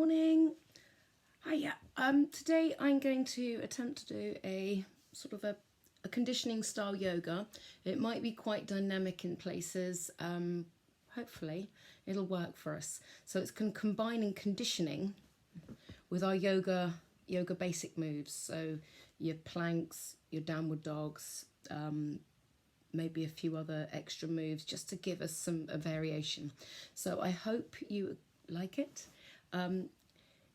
morning. Hiya. Today I'm going to attempt to do a sort of a conditioning style yoga. It might be quite dynamic in places. Hopefully it'll work for us. So it's combining conditioning with our yoga basic moves. So your planks, your downward dogs, maybe a few other extra moves just to give us a variation. So I hope you like it.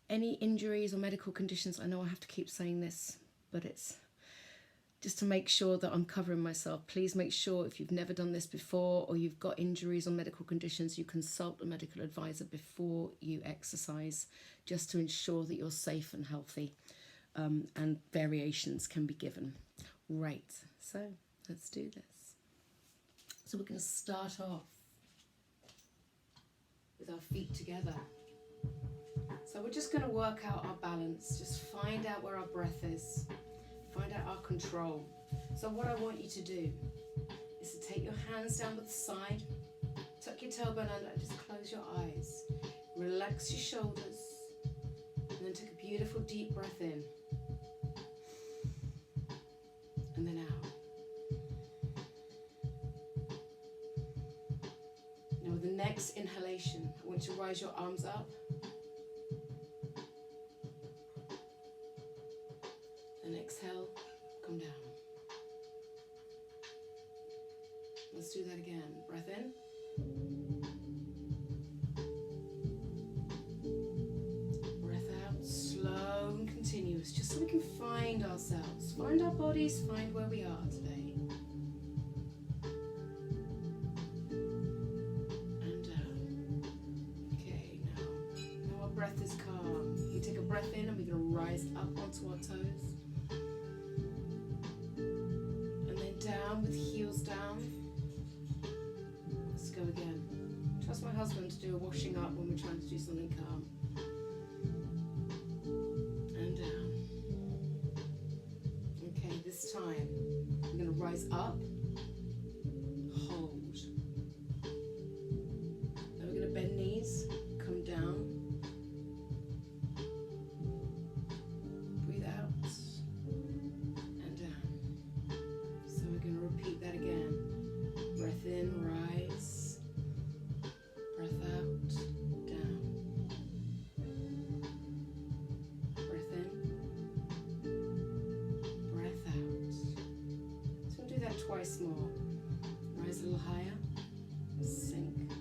Any injuries or medical conditions, I know I have to keep saying this, but it's just to make sure that I'm covering myself. Please make sure if you've never done this before or you've got injuries or medical conditions, you consult a medical advisor before you exercise, just to ensure that you're safe and healthy, and variations can be given. Right, so let's do this. So we're going to start off with our feet together. So we're just going to work out our balance, just find out where our breath is, find out our control. So what I want you to do is to take your hands down to the side, tuck your tailbone under, and just close your eyes. Relax your shoulders, and then take a beautiful deep breath in, and then out. Now with the next inhalation, I want you to rise your arms up. And exhale, come down. Let's do that again. Breath in. Breath out, slow and continuous, just so we can find ourselves, find our bodies, find where we are today. And down. Okay, now our breath is calm. You take a breath in and we're going to rise up onto our toes. Down with heels down. Let's go again. Trust my husband to do a washing up when we're trying to do something calm. And down. Okay, this time we're going to rise up, hold. Now we're going to bend knees, come down. Repeat that again. Breath in, rise. Breath out, down. Breath in. Breath out. So we'll do that twice more. Rise a little higher. Sink.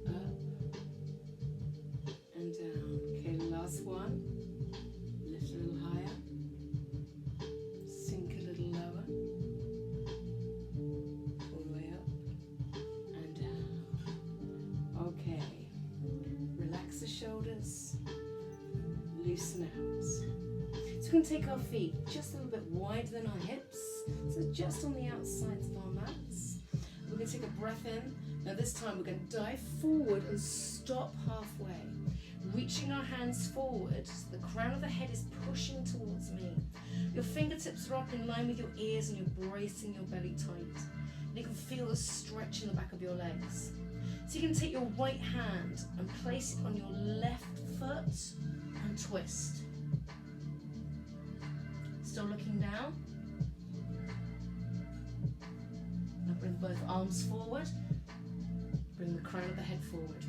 Up. And down. Okay, last one. Lift a little higher. Shoulders, loosen out. So we can take our feet just a little bit wider than our hips, so just on the outsides of our mats. We're going to take a breath in. Now this time we're going to dive forward and stop halfway, reaching our hands forward so the crown of the head is pushing towards me. Your fingertips are up in line with your ears and you're bracing your belly tight. And you can feel the stretch in the back of your legs. So you can take your right hand and place it on your left foot and twist. Still looking down. Now bring both arms forward. Bring the crown of the head forward.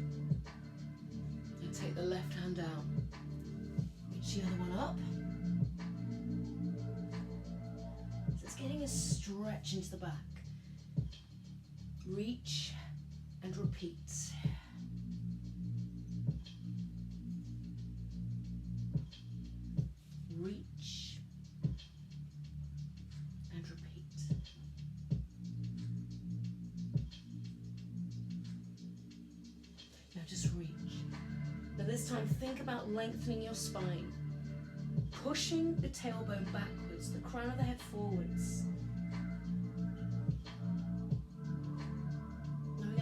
And take the left hand down. Reach the other one up. So it's getting a stretch into the back. Reach and repeat. Reach and repeat. Now just reach. Now this time think about lengthening your spine, pushing the tailbone backwards, the crown of the head forwards.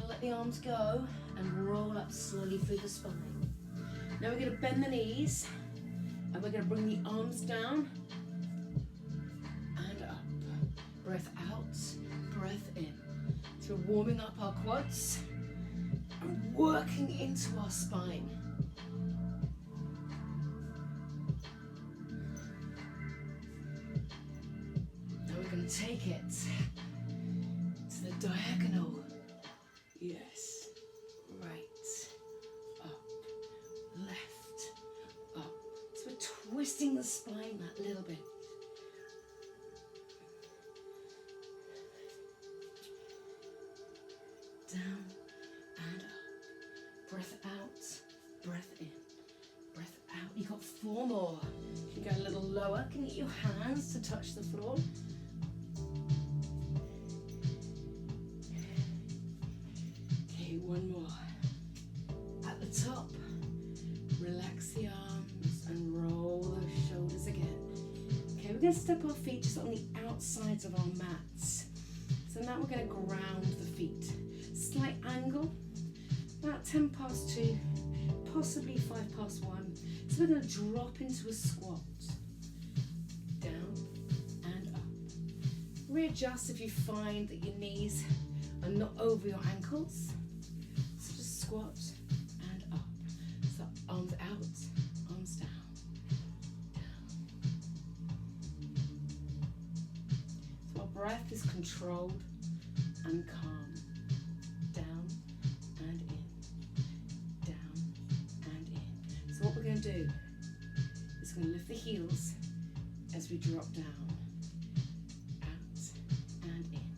Let the arms go and roll up slowly through the spine. Now we're going to bend the knees and we're going to bring the arms down and up. Breath out, breath in. So we're warming up our quads and working into our spine. Now we're going to take it to the diagonal. Yes. Right. Up. Left. Up. So we're twisting the spine that little bit. Down and up. Breath out, breath in, breath out. You've got 4 more. You can go a little lower. Can you get your hands to touch the floor? Okay, 1 more. At the top, relax the arms and roll those shoulders again. Okay, we're going to step our feet just on the outsides of our mats. So now we're going to ground the feet. Slight angle, about 10 past 2, possibly 5 past 1. So we're going to drop into a squat. Down and up. Readjust if you find that your knees are not over your ankles. So just squat and up. So arms out, arms down. So our breath is controlled and calm. Down and in, down and in. So what we're going to do is we're going to lift the heels as we drop down. Out and in,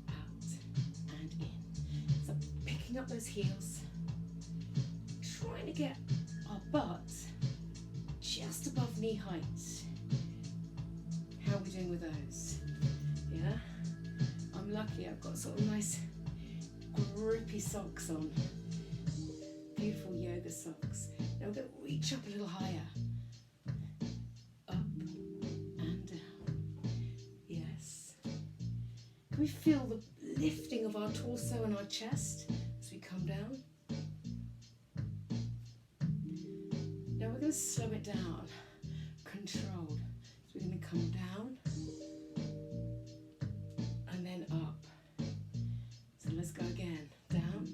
out and in. So picking up those heels, trying to get our butt just above knee height. How are we doing with those? Yeah? I'm lucky I've got sort of nice grippy socks on. Beautiful yoga socks. Now we're going to reach up a little higher. Up and down. Yes. Can we feel the lifting of our torso and our chest as we come down? Now we're going to slow it down. Controlled. So we're going to come down and then up. So let's go again. Down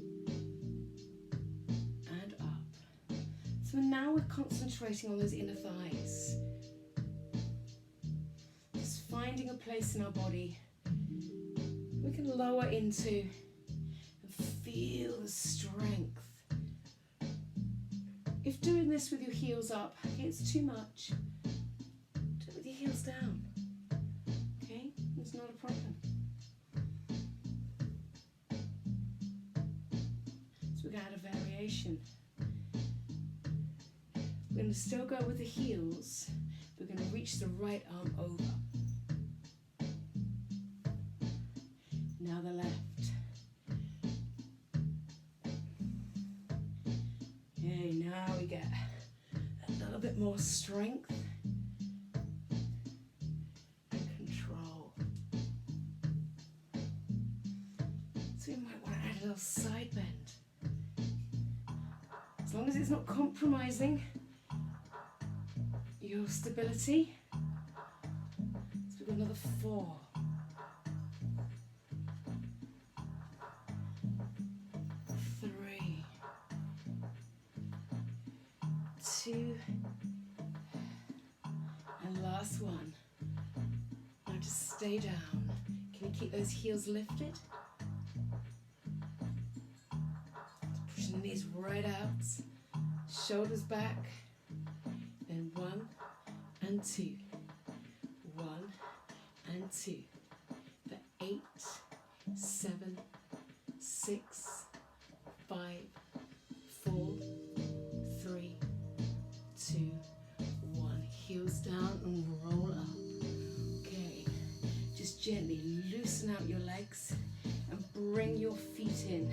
and up. So now we're concentrating on those inner thighs. Just finding a place in our body we can lower into and feel the strength. If doing this with your heels up, it's too much, do it with your heels down. Okay? It's not a problem. So we're going to add a variation. We're going to still go with the heels. We're going to reach the right arm over. Now the left. Okay, now we get a little bit more strength and control. So you might want to add a little side bend. As long as it's not compromising your stability. So we've got another 4. 3, 2, and last one. Now just stay down. Can you keep those heels lifted? Pushing the knees right out, shoulders back, then 1 and 2, 1 and 2, for 8, 7, 6, 5, 4, 3, 2, 1. Heels down and roll up. Okay, just gently loosen out your legs and bring your feet in.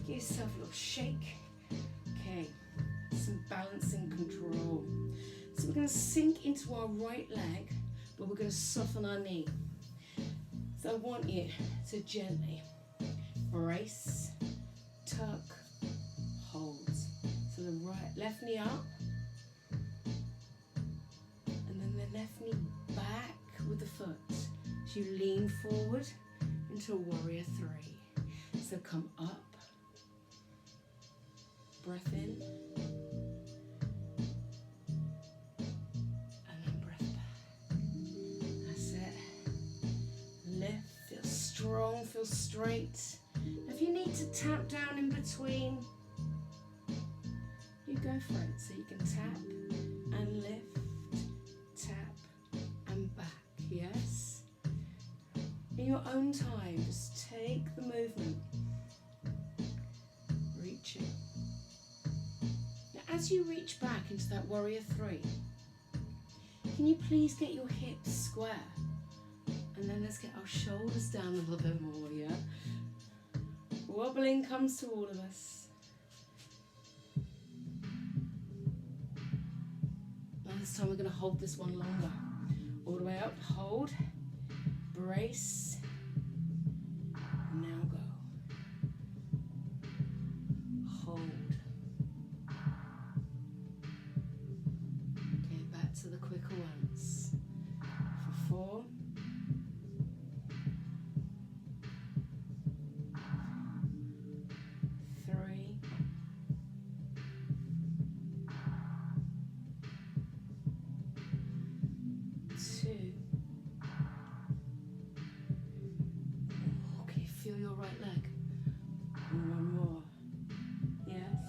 Give yourself a little shake. Okay, some balance and control. So we're going to sink into our right leg, but we're going to soften our knee. So I want you to gently brace, tuck, hold. So the left knee up, and then the left knee back with the foot. So you lean forward into a warrior 3. So come up breath in. And then breath back. That's it. Lift, feel strong, feel straight. If you need to tap down in between, you go for it. So you can tap and lift, tap and back, yes? In your own time, just take the movement. Reaching. Now as you reach back into that warrior three, can you please get your hips square? And then let's get our shoulders down a little bit more, yeah? Wobbling comes to all of us. Now this time we're going to hold this one longer. All the way up, hold, brace, now go. Hold. Okay, back to the quicker ones. For 4. 3. 2. Okay, feel your right leg. One more. Yes.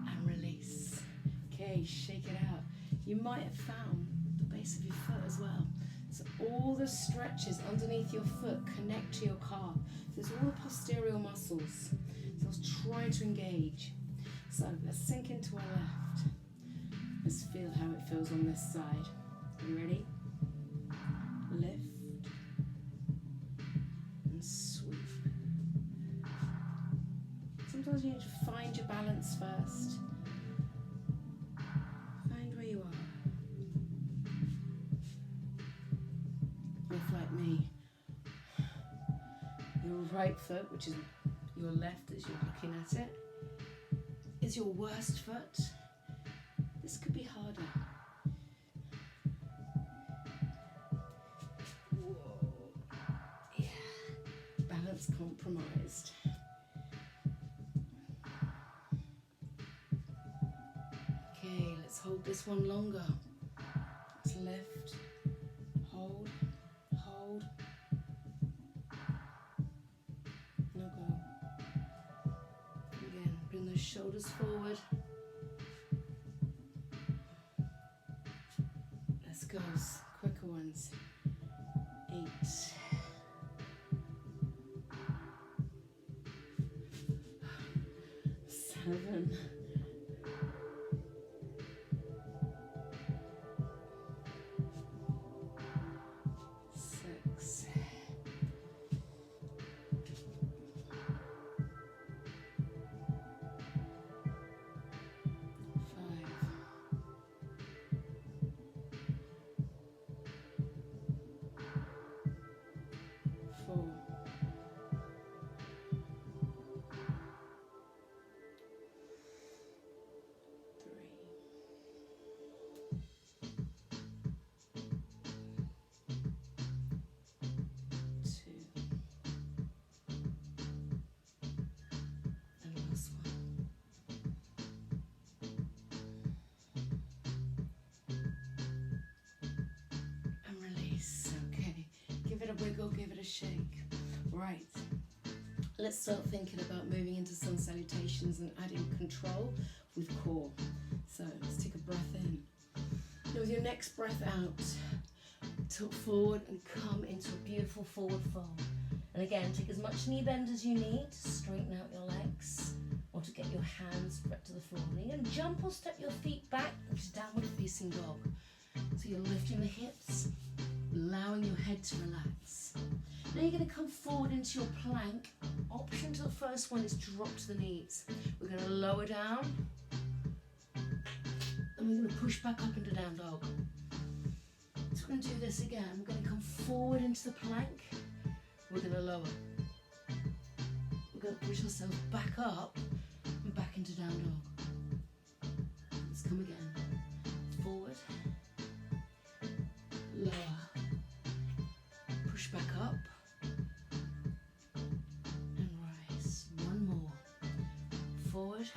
And release. Okay, shake it out. You might have found the base of your foot as well. So all the stretches underneath your foot connect to your calf. There's all the posterior muscles. So I was trying to engage. So let's sink into our left. Let's feel how it feels on this side. Are you ready? Lift and sweep. Sometimes you need to find your balance first. Find where you are. If like me, your right foot, which is your left as you're looking at it, is your worst foot. This could be harder. Whoa. Yeah. Balance compromised. Okay, let's hold this one longer. Let's lift, hold, hold. Now go. Again, bring those shoulders forward. Let's go, quicker ones. 8. 7. 6. 5. 4. 3. 2. And last one. And release. Okay. Give it a wiggle, give it a shake. Right. Let's start thinking about moving into sun salutations and adding control with core. So let's take a breath in. Now with your next breath out, tilt forward and come into a beautiful forward fold. And again, take as much knee bend as you need to straighten out your legs or to get your hands spread to the floor. And you're going to jump or step your feet back into downward facing dog. So you're lifting the hips, allowing your head to relax. Now you're going to come forward into your plank. Option to the first one is drop to the knees. We're going to lower down. And we're going to push back up into down dog. So we're going to do this again. We're going to come forward into the plank. We're going to lower. We're going to push ourselves back up and back into down dog. Let's come again. Forward. Lower. Push back up. And rise. One forward,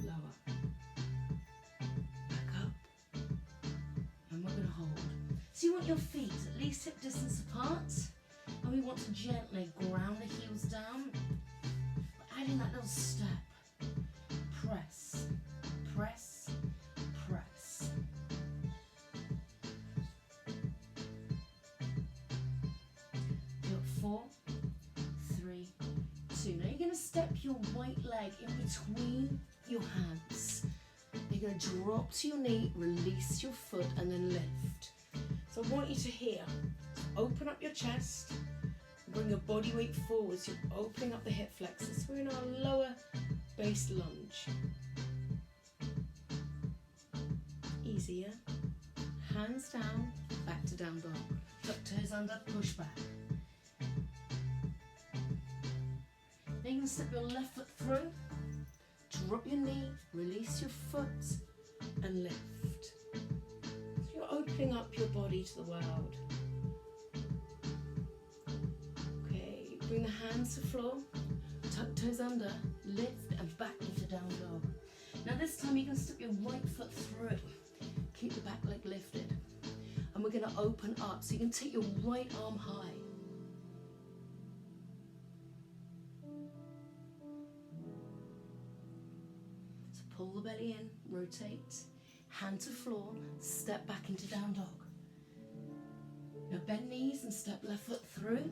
lower, back up, and we're going to hold. So you want your feet at least hip distance apart, and we want to gently ground the heels down, adding that little step. Press, press, press. Look, 4, 3, 2. Now you're going to step your right leg in between your hands. You're going to drop to your knee, release your foot, and then lift. So I want you to here, open up your chest, bring your body weight forward, so you're opening up the hip flexors. We're in our lower base lunge. Easy, yeah? Hands down, back to down dog. Tuck toes under, push back. Then you're going to step your left foot through, drop your knee, release your foot, and lift. So you're opening up your body to the world. Okay, bring the hands to the floor, tuck toes under, lift, and back into down dog. Now this time you're going to step your right foot through. Keep the back leg lifted. And we're going to open up. So you can take your right arm high. So pull the belly in, rotate, hand to floor, step back into down dog. Now bend knees and step left foot through.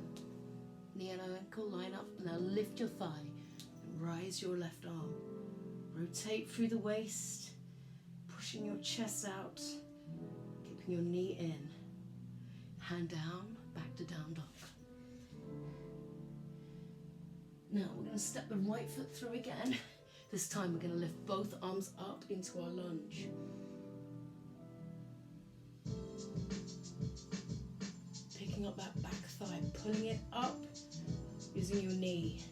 Knee and ankle line up. Now lift your thigh and rise your left arm. Rotate through the waist, pushing your chest out, keeping your knee in. Hand down, back to down dog. Now we're going to step the right foot through again. This time we're going to lift both arms up into our lunge. Picking up that back thigh, pulling it up, using your knee.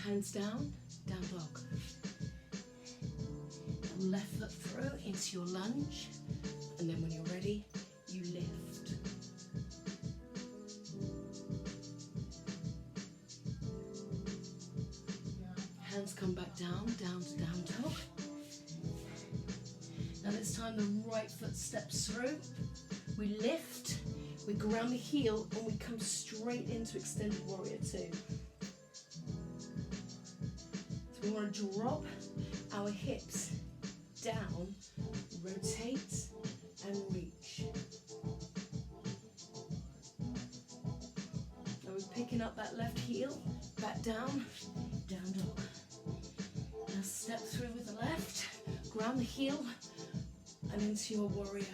Hands down, down dog. Left foot through into your lunge, and then when you're ready, you lift. Hands come back down, down to down dog. Now this time the right foot steps through. We lift, we ground the heel, and we come straight into extended warrior 2. So we want to drop our hips down, rotate and reach. Now we're picking up that left heel, back down, down dog. Now step through with the left, ground the heel and into your warrior.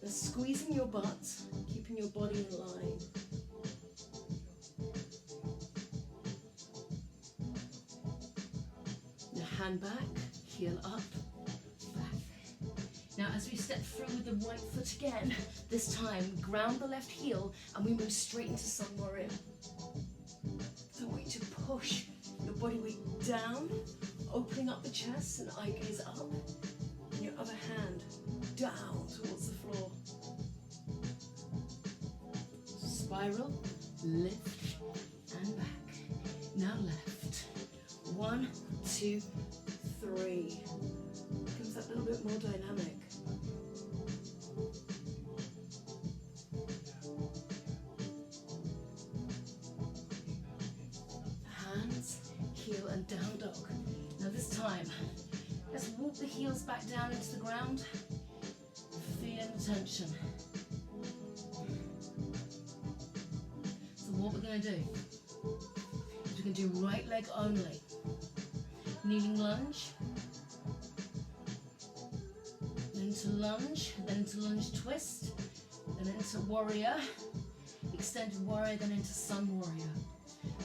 Now squeezing your butt, keeping your body in line. Now hand back, heel up, back. Now as we step through with the right foot again, this time ground the left heel and we move straight into sun warrior. So I want you to push your body weight down, opening up the chest and eye gaze up, and your other hand down towards the floor. Spiral, lift and back. Now left. 1, 2, 3. Becomes that little bit more dynamic. Hands, heel and down dog. Now this time, let's walk the heels back down into the ground. Feel the tension. So what we're going to do is we're going to do right leg only. Kneeling lunge, then to lunge, then to lunge twist, then into warrior, extended warrior, then into sun warrior.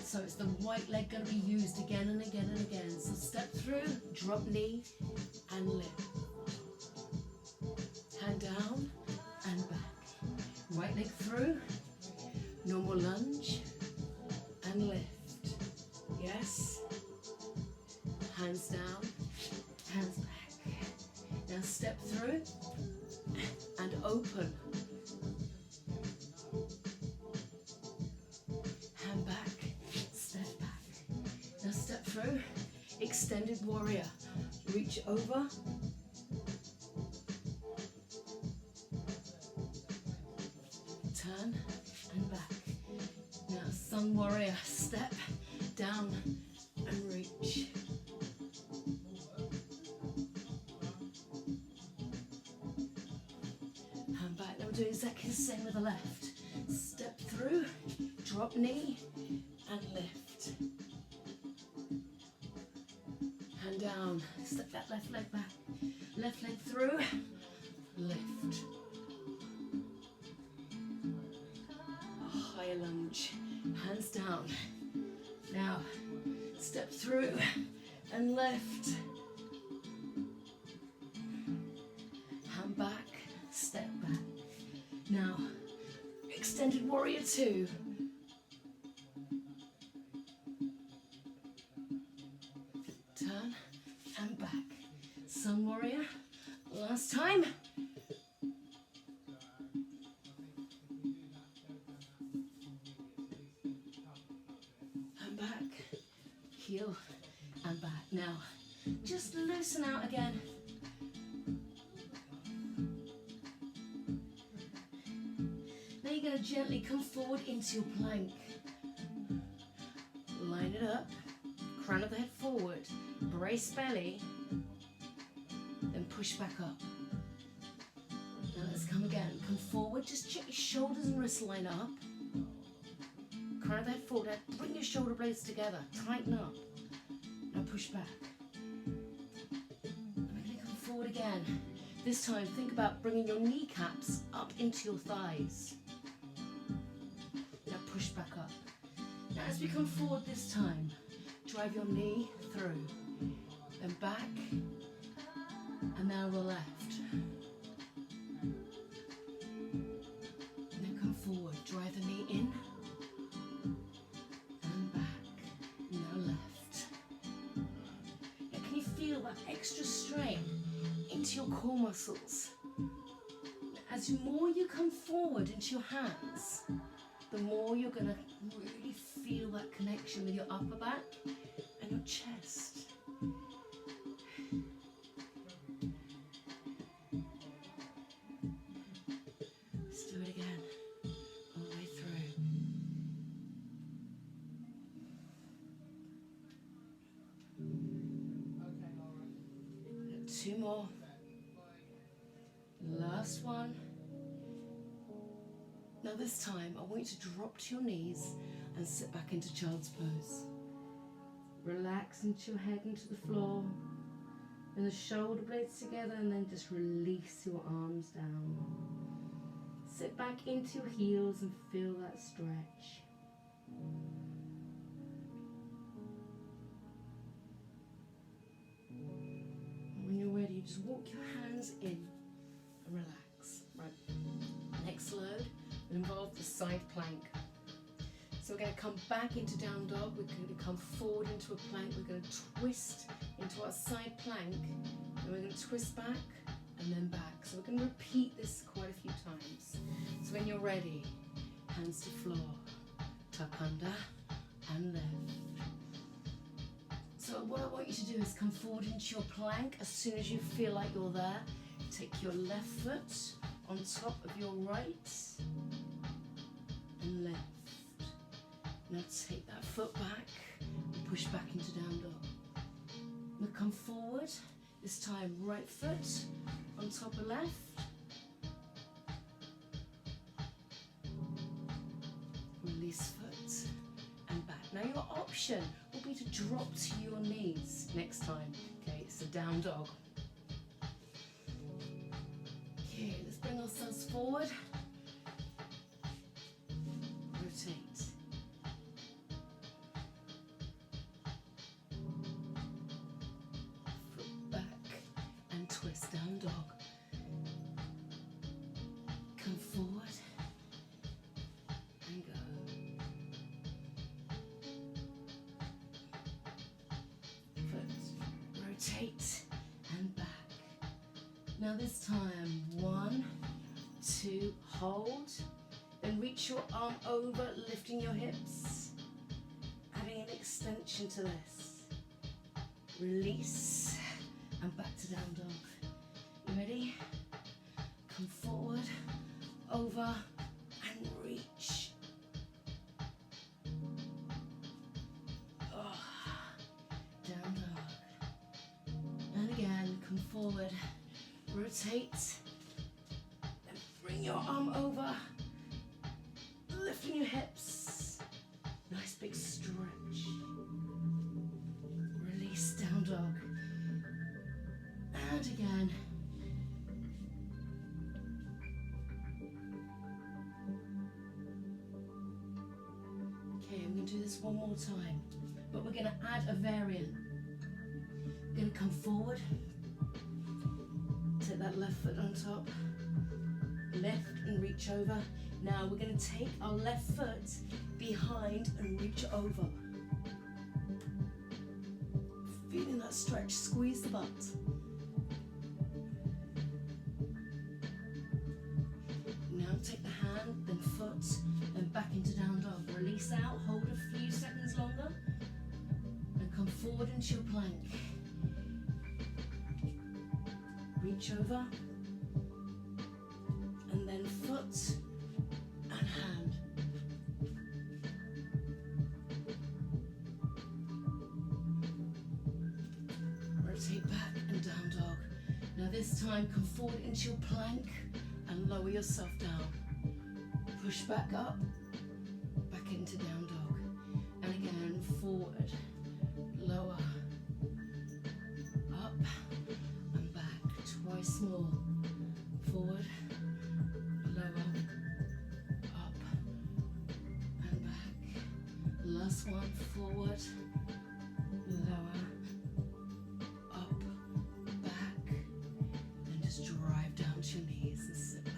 So it's the right leg going to be used again and again and again. So step through, drop knee and lift. Hand down and back. Right leg through, normal lunge and lift. Yes. Hands down, hands back. Now step through and open. Hand back, step back. through. Extended warrior. Reach over. Turn and back. Now sun warrior. Step down and reach. Hand back. Now we're doing exactly the same with the left. Step through, drop knee and lift. Hand down. Step that left leg back. Left leg through, lift. High lunge. Hands down. Now step through and lift. Hand back, step back. Now, extended warrior 2. Turn and back. Sun warrior. Last time. And back. Heel and back. Now, just loosen out again. You're going to gently come forward into your plank. Line it up, crown of the head forward, brace belly, then push back up. Now let's come again. Come forward, just check your shoulders and wrists line up. Crown of the head forward, bring your shoulder blades together, tighten up. Now push back. And we're going to come forward again. This time think about bringing your kneecaps up into your thighs. Push back up. Now as we come forward this time, drive your knee through, then back, and now the left. And then come forward, drive the knee in, and back, now left. Now can you feel that extra strain into your core muscles? As more you come forward into your hands, the more you're going to really feel that connection with your upper back and your chest. Let's do it again, all the way through. 2 more. Last one. Now this time, I want you to drop to your knees and sit back into child's pose. Relax into your head into the floor, and the shoulder blades together, and then just release your arms down. Sit back into your heels and feel that stretch. And when you're ready, just walk your hands in and relax. Right, next load will involve the side plank. So we're going to come back into down dog, we're going to come forward into a plank, we're going to twist into our side plank, and we're going to twist back and then back. So we're going to repeat this quite a few times. So when you're ready, hands to floor, tuck under and lift. So what I want you to do is come forward into your plank. As soon as you feel like you're there, take your left foot on top of your right and left. Now take that foot back and push back into down dog. Now come forward, this time right foot on top of left. Release foot and back. Now your option will be to drop to your knees next time. Okay, so down dog. Okay, let's bring ourselves forward. Rotate. Foot back and twist down dog. Come forward and go. Foot, rotate and back. Now this time, 1, 2, hold, then reach your arm over, lifting your hips, adding an extension to this. Release, and back to down dog. You ready? Come forward, over, and reach. Oh, down dog. And again, come forward, rotate, and bring your arm over, lifting your hips. Nice big stretch. Release, down dog. And again. Okay, I'm going to do this one more time, but we're going to add a variant. We're going to come forward, take that left foot on top, lift and reach over. Now we're going to take our left foot behind and reach over. Feeling that stretch, squeeze the butt. Now take the hand, then foot, then back into down dog. Release out, hold a few seconds longer, and come forward into your plank. Reach over, and then foot and hand. Rotate back and down dog. Now this time come forward into your plank and lower yourself down. Push back up, back into down dog. And again, forward, lower, up and back. Twice more. Forward, lower, up and back. Last one, forward, lower, up, back, and just drive down to your knees and sit back.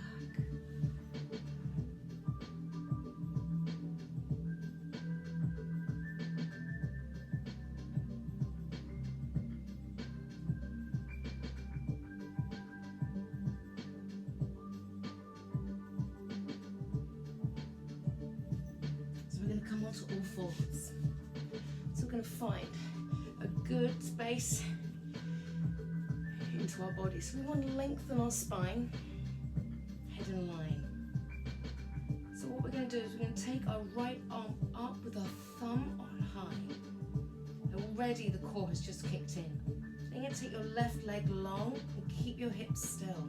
So we're going to come onto all fours. So we're going to find a good space into our body. So we want to lengthen our spine, head in line. So what we're going to do is we're going to take our right arm up with our thumb on high. And already the core has just kicked in. Then you're going to take your left leg long and keep your hips still.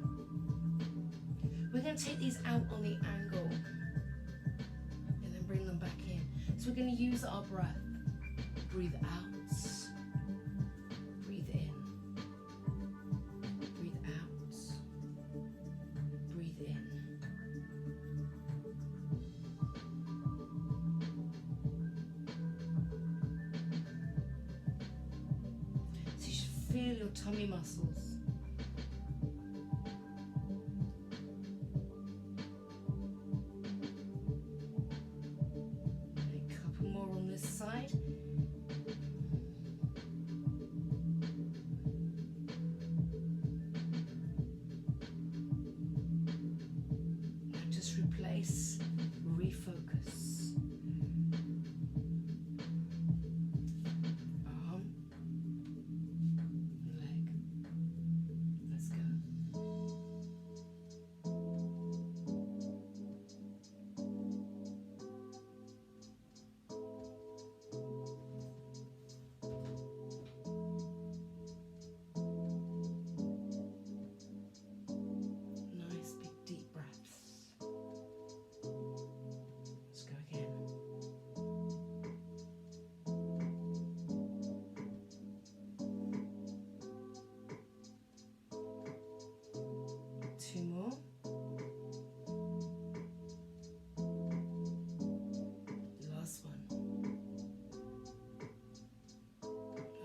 We're going to take these out on the angle and then bring them back in. So we're going to use our breath. Breathe out, breathe in, breathe out, breathe in. So you should feel your tummy muscles. A couple more on this side. Replace, refocus. Arm, leg. Let's go. Nice big deep breaths. Let's go again. Two more. Last one.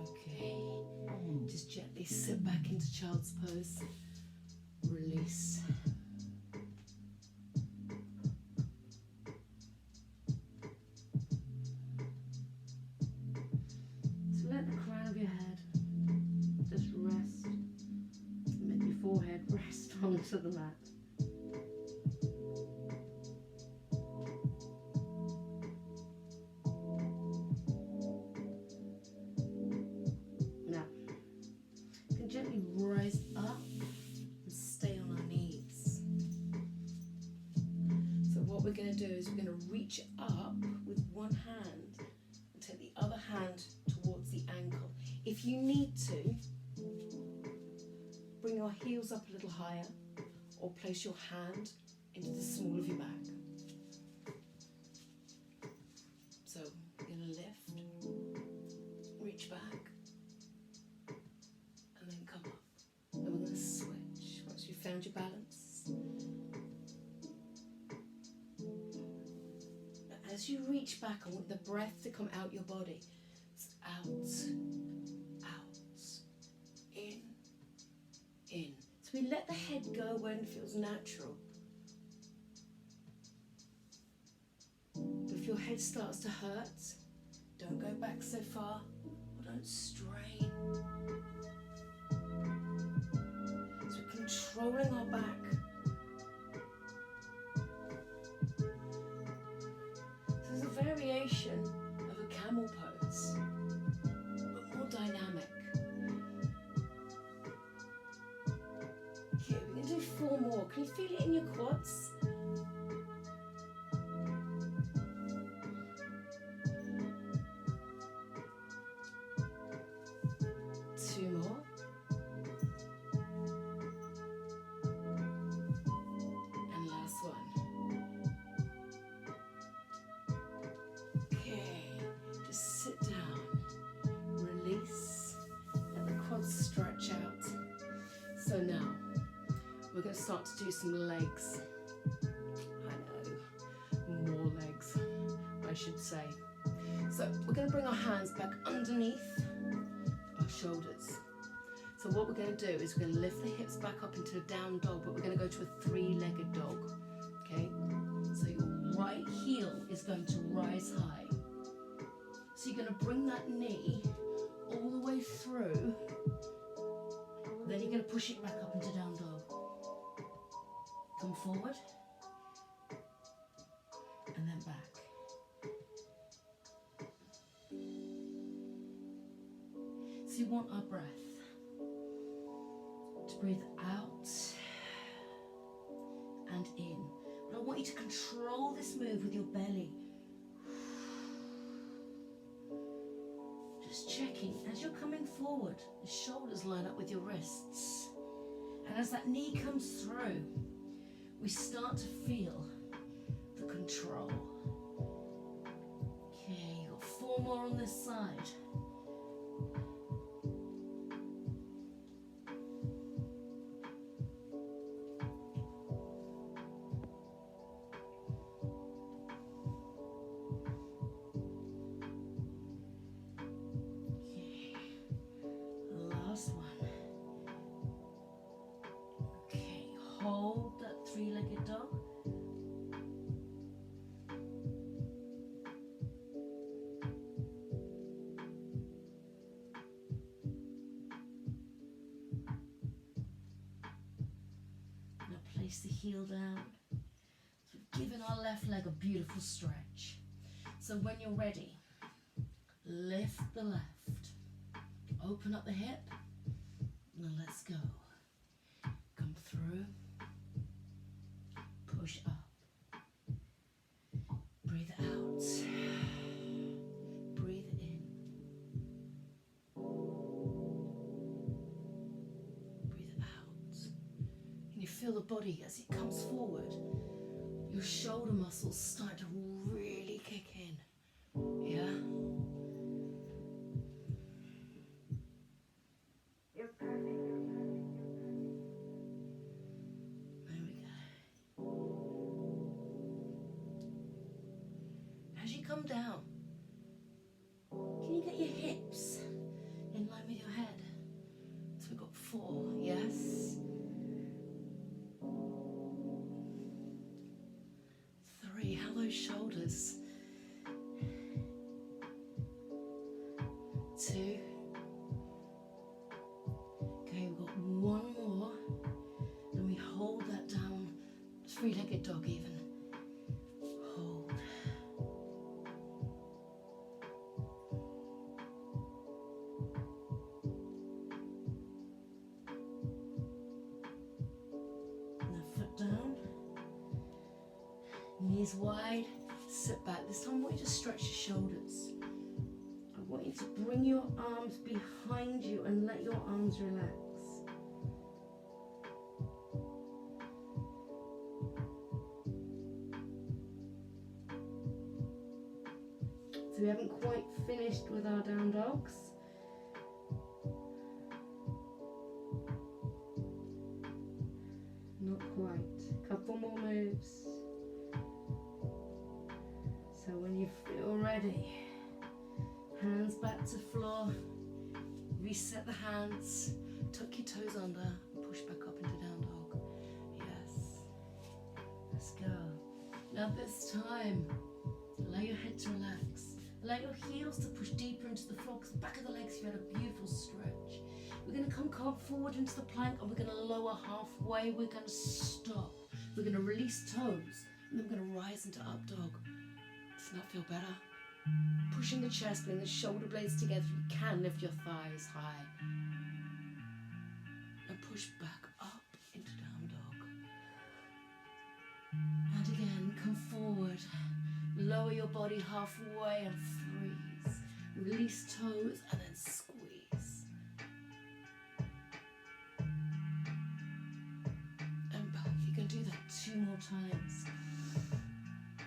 Okay. Just gently sit back into child's pose. Release. So let the crown of your head just rest. Let your forehead rest onto the mat. Now, is we're going to reach up with one hand and take the other hand towards the ankle. If you need to, bring your heels up a little higher or place your hand into the small of your back. So we're going to lift, reach back, and then come up. And we're going to switch once you've found your balance. As you reach back, I want the breath to come out your body. It's out, out, in. So we let the head go when it feels natural. But if your head starts to hurt, don't go back so far, or don't strain. So we're controlling our back. There's a variation of a camel pose, but more dynamic. Okay, we're going to do 4 more. Can you feel it in your quads? 2 more. And last one. Okay, just sit down, release, let the quads stretch out. So now, we're going to start to do some legs. I know, more legs, I should say. So we're going to bring our hands back underneath our shoulders. So what we're going to do is we're going to lift the hips back up into a down dog, but we're going to go to a 3-legged dog. Okay? So your right heel is going to rise high. So you're going to bring that knee all the way through. Then you're going to push it back up into down dog. Come forward. And then back. So you want our breath to breathe out and in. But I want you to control this move with your belly. Just checking, as you're coming forward, the shoulders line up with your wrists. And as that knee comes through, we start to feel the control. Okay, you've got 4 more on this side. Hold that 3-legged dog. Now place the heel down. So we've given our left leg a beautiful stretch. So when you're ready, lift the left. Open up the hip. Now let's go. Come through. Push up. Breathe out. Breathe in. Breathe out. And you feel the body as it comes forward. Your shoulder muscles start to really kick in. Yeah? Come down. Can you get your hips in line with your head? So we've got 4, yes? 3, how those shoulders? 2. Okay, we've got 1 more. Then we hold that down, 3-legged dog even. Hold. Knees wide, sit back. This time I want you to stretch your shoulders. I want you to bring your arms behind you and let your arms relax. So we haven't quite finished with our down dogs. Not quite. Couple more moves. So when you feel ready, hands back to floor, reset the hands, tuck your toes under, and push back up into down dog. Yes. Let's go. Now this time, allow your head to relax. Allow your heels to push deeper into the floor, because the back of the legs, you had a beautiful stretch. We're going to come forward into the plank, and we're going to lower halfway. We're going to stop. We're going to release toes, and then we're going to rise into up dog. Does that feel better? Pushing the chest, bring the shoulder blades together. You can lift your thighs high. And push back up into down dog. And again, come forward. Lower your body halfway and freeze. Release toes and then squeeze. And back. You can do that 2 more times.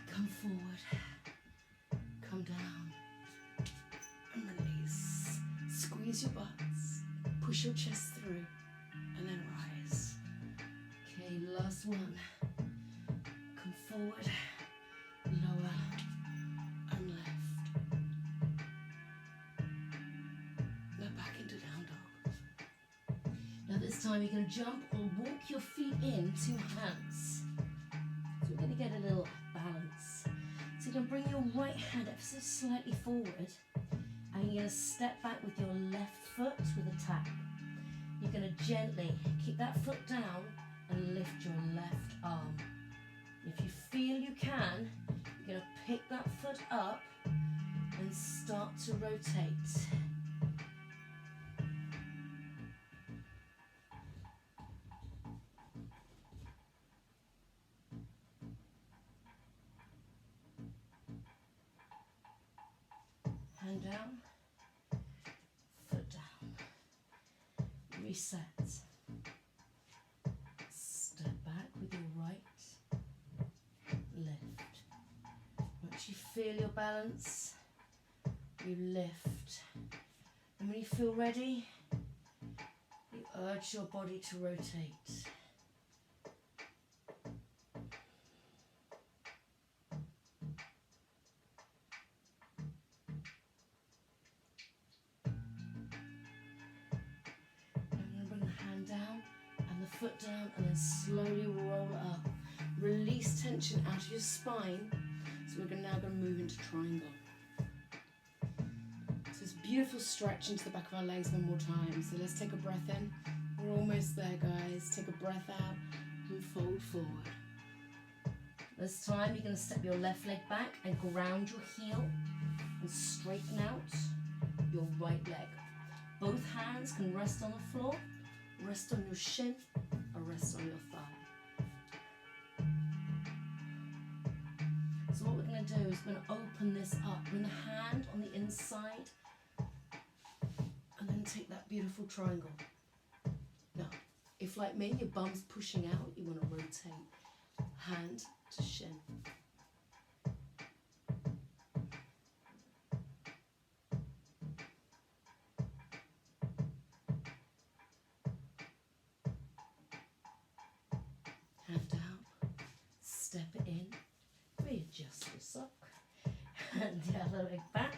Come forward. Come down. And release. Squeeze your butts. Push your chest through. And then rise. Okay, last one. Come forward. Lower and left. Now back into down dog. Now this time you're going to jump or walk your feet in 2 hands. So we're going to get a little balance. So you're going to bring your right hand ever so slightly forward, and you're going to step back with your left foot with a tap. You're going to gently keep that foot down and lift your left arm. If you feel you can, you're going to pick that foot up and start to rotate. Hand down, foot down. Reset. Step back with your right. Lift. Once you feel your balance, you lift. And when you feel ready, you urge your body to rotate. I'm going to bring the hand down and the foot down, and then slowly roll up. Release tension out of your spine. So we're now going to move into triangle. So it's a beautiful stretch into the back of our legs one more time. So let's take a breath in. We're almost there, guys. Take a breath out and fold forward. This time you're going to step your left leg back and ground your heel and straighten out your right leg. Both hands can rest on the floor, rest on your shin, or rest on your thigh. So what we're going to do is we're going to open this up. Bring the hand on the inside and then take that beautiful triangle. Now, if like me, your bum's pushing out, you want to rotate hand to shin. Hand down, step it in, readjust your sock, and the other leg back,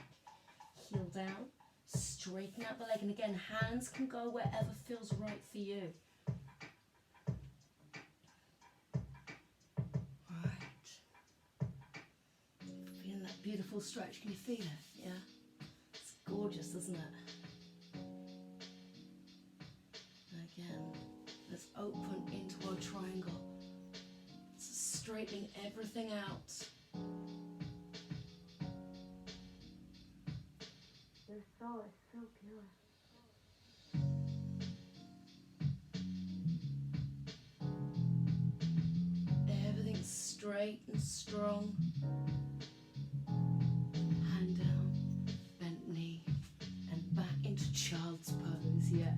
heel down, straighten out the leg, and again, hands can go wherever feels right for you. Right. Feeling that beautiful stretch, can you feel it? Yeah? It's gorgeous, isn't it? And again, let's open into our triangle. Straightening everything out. This soul is so pure. Everything's straight. straight and strong. Hand down, bent knee, and back into child's pose, yeah.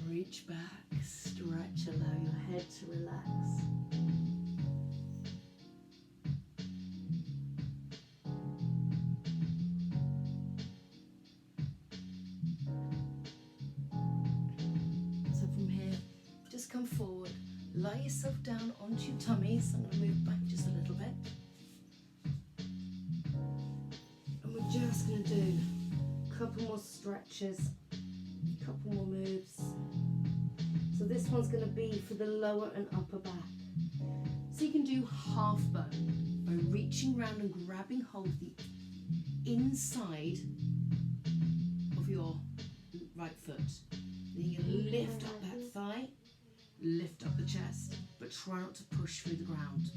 Reach back, stretch, allow your head to relax. So from here, just come forward, lie yourself down onto your tummies. I'm going to move back just a little bit. And we're just going to do a couple more stretches, a couple more moves. So this one's going to be for the lower and upper back. So you can do half bow by reaching around and grabbing hold of the inside of your right foot. Then you lift up that thigh, lift up the chest, but try not to push through the ground.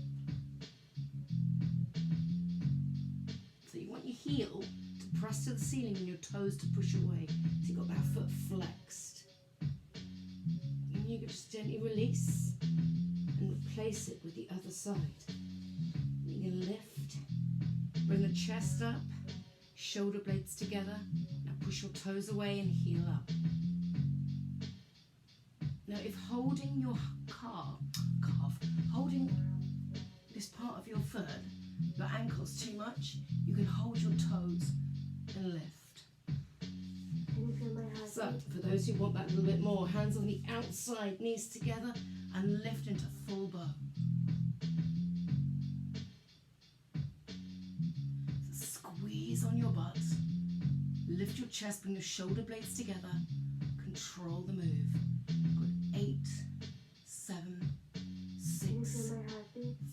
So you want your heel to press to the ceiling and your toes to push away. So you've got that foot flexed. And you can just gently release and replace it with the other side. You can lift, bring the chest up, shoulder blades together. Now push your toes away and heel up. Now if holding your calf, holding this part of your foot, your ankles too much, you can hold your toes and lift. So for those who want that a little bit more, hands on the outside, knees together, and lift into full bow. So squeeze on your butt, lift your chest, bring your shoulder blades together, control the move. Good. 8, 7, 6,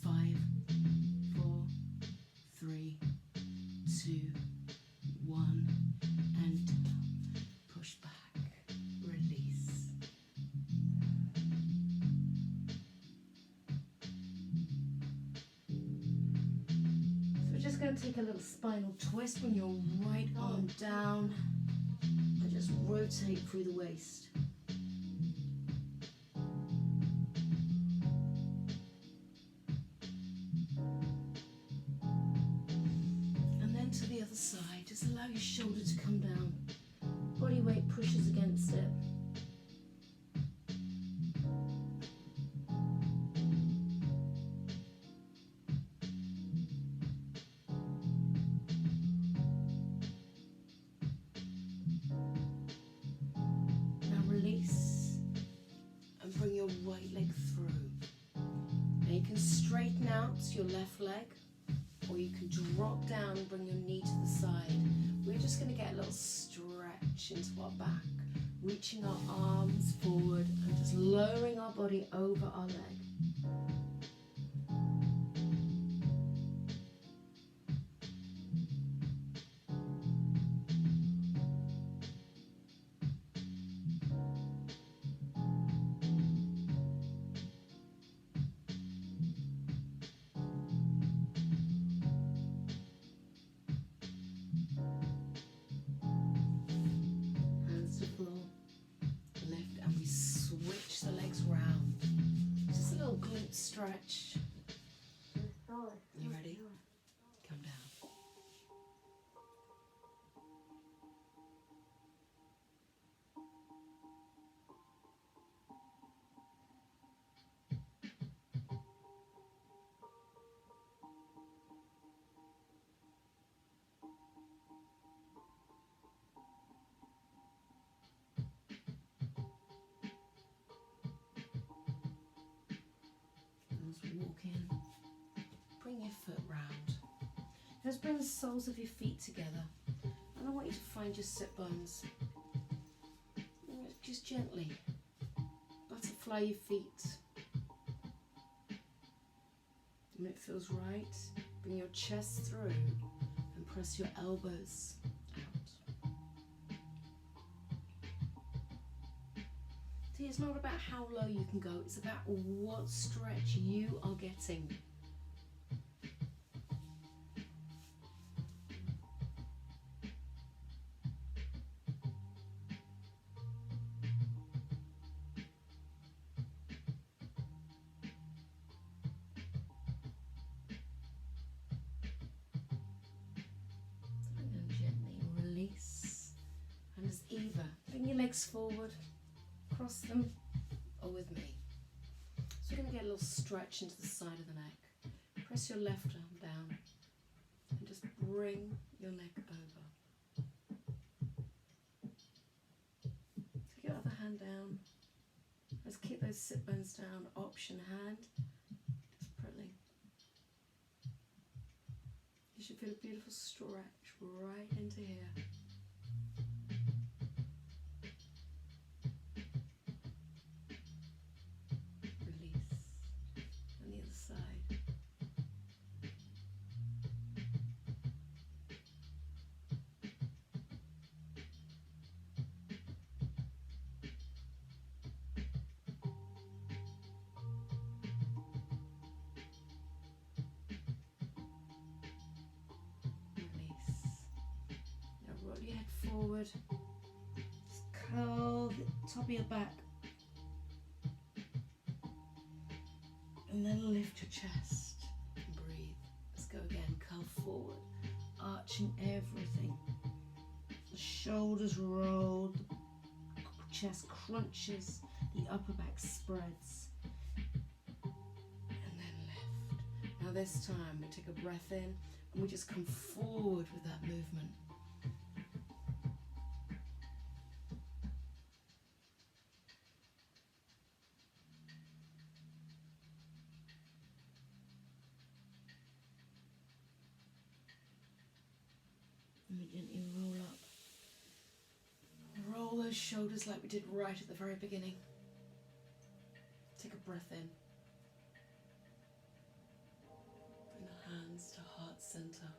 5, 4, 3, 2, 1, and down. Push back, release. So we're just going to take a little spinal twist. Bring your right arm down and just rotate through the waist. To the other side, just allow your shoulder to come down. Body weight pushes against it. Now release and bring your right leg through. Now you can straighten out your left leg, or you can drop down and bring your knee to the side. We're just going to get a little stretch into our back, reaching our arms forward and just lowering our body over our leg. Lift, and we switch the legs round. Just a little glute stretch. You ready? Come down. Walk in, bring your foot round. Just bring the soles of your feet together, and I want you to find your sit bones. Just gently butterfly your feet. When it feels right, bring your chest through and press your elbows out. See, it's not about how low you can go, it's about what stretch you are getting. legs forward, cross them, or with me. So we're going to get a little stretch into the side of the neck. Press your left arm down and just bring your neck over. Take your other hand down. Let's keep those sit bones down. Option hand. Just pulling. You should feel a beautiful stretch right into here. Forward, just curl the top of your back and then lift your chest and breathe. Let's go again, curl forward, arching everything, the shoulders roll, the chest crunches, the upper back spreads, and then lift. Now this time we take a breath in and we just come forward with that movement. And we gently roll up. Roll those shoulders like we did right at the very beginning. Take a breath in. Bring the hands to heart center.